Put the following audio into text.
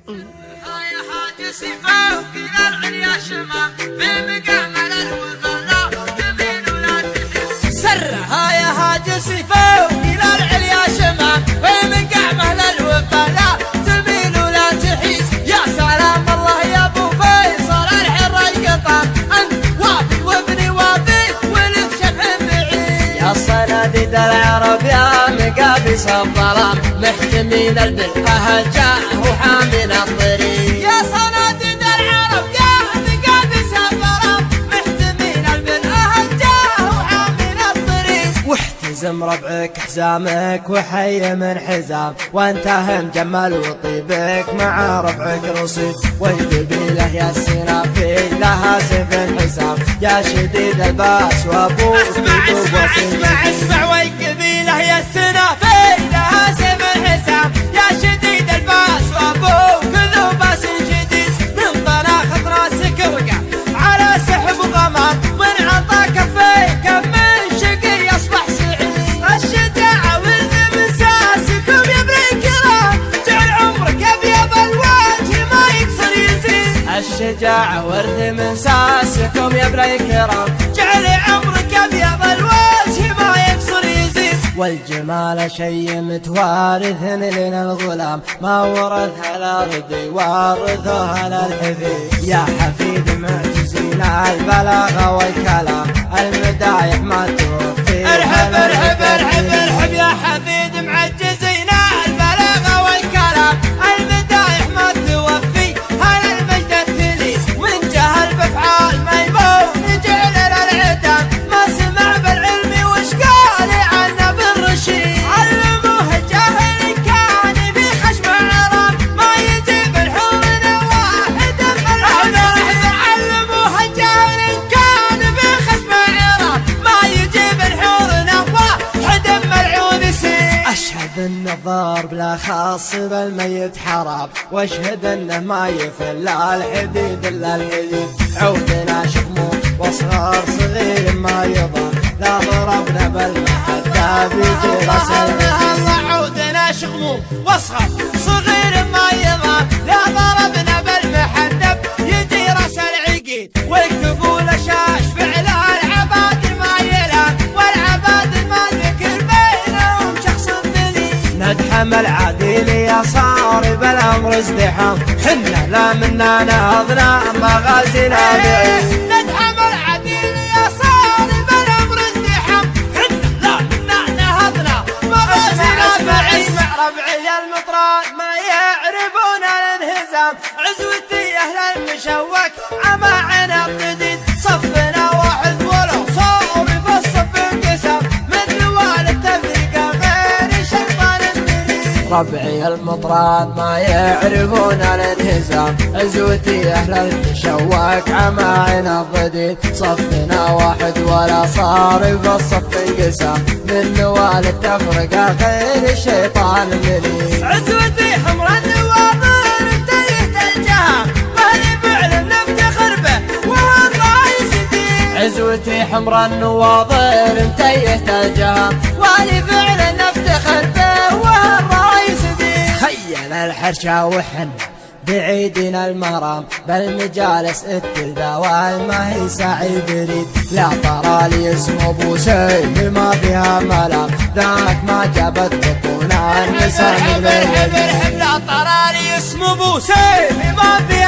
يا حاج سيفه وكلا العليا شمام في مقامل الوفا تميل ولا تحيد. سرها يا حاج سيفه وكلا العليا شمام في مقامل الوفا تميل ولا تحيد. يا سلام الله يا ابو فيصل الحر القطام انت وافي وابني وافي ولك شبع بعيد. يا صناديد العرب يا مقابس الظلام محتمين البلاد جاء وحامل الطريق. يا صناديد العرب يا مقابس الظلام محتمين البلاد جاء وحامل الطريق. واحتزم ربعك حزامك وحي من حزام وانتهى مجمل وطيبك مع ربعك رصيد. والقبيله يا السنافي لها سيف حسام يا شديد الباس وابوك اسمع والقبيله يا السنافي لها سيف حسام يا شديد الباس وابوك ذو باس جديد. من طلاقة راسك وقع على سحب ضمان من عطا كفيك من شقي يصبح سعيد. الشجاعة ولد من ساسكم يا ابن الكرام جعل عمرك ابيض الوجه ما يكسر يزيد. الشجاعة ورث من ساسكم يا ابن الكرام جعل عمرك ابيض الوجه ما يكسر يزيد. والجمال شي متوارث لنا الغلام ما ورثها الارض وارثها للحفيد. يا حفيد معجزين البلاغه والكلام المدايح ما توفي. ارحب ارحب ارحب ارحب يا حفيد معجزين البلاغه والكلام المدايح ما توفي. هلا المجد التلي من جهل بافعال ميمون جعل للعدام ما سمع بالعلم وش قال عنه بالرشيد. علموه الجاهل كان في خشم عرام ما يجيب الحور واحد ملعون. علموه الجاهل كان في خشم عرام ما يجيب الحور واحد ملعون سيد. أشهد أن الضرب لا خاص بالميت حرام واشهد أنه ما يفل الحديد إلا الحديد. عودنا شكمو واصغر صغير ما يضر لا ضربنا بالمحدة بيجي راس الله عودنا شغمو واصغر صغير ما يضر لا ضربنا بالمحدب يجي راس العقيد. والكبول شاش فعل العباد ما يلام والعباد ما ذكر بينهم شخص ذليل. ندحم العديل يا صاري بالأمر ازدحام حنا لا منا نهضنا مغازينا بعيد. ندحم العديل يا صاري بالأمر ازدحام حنا لا منا نهضنا مغازينا بعيد. اسمع ربعي المطران ما يعرفون الانهزام عزوتي اهل المشوك عما عنب جديد. صفنا واحد ولو صار في الصف انقسام مثل والد تفرقه غير شيطان الدليل. ربعي المطران ما يعرفون الانهزام عزوتي أهل المشوك عما عنا ضديد. صفنا واحد ولا صار في الصف انقسام من نوال التفرقة غير الشيطان المليل. عزوتي حمر النواظر انتهت الجهام وهل فعل نفتخر به وهو الرئيس دين. عزوتي حمر النواظر انتهت الجهام وهل فعل نفتخر به وهو الرئيس دين. خيل الحرشة وحن بعيدنا المرام بالمجالس التلذاوال ما هي سعي بريد. لا ترى لي اسم ابو سيف ما فيها ملام ذاك ما جابت بطونا النساء من لا ترى لي اسم ابو سيف ما فيها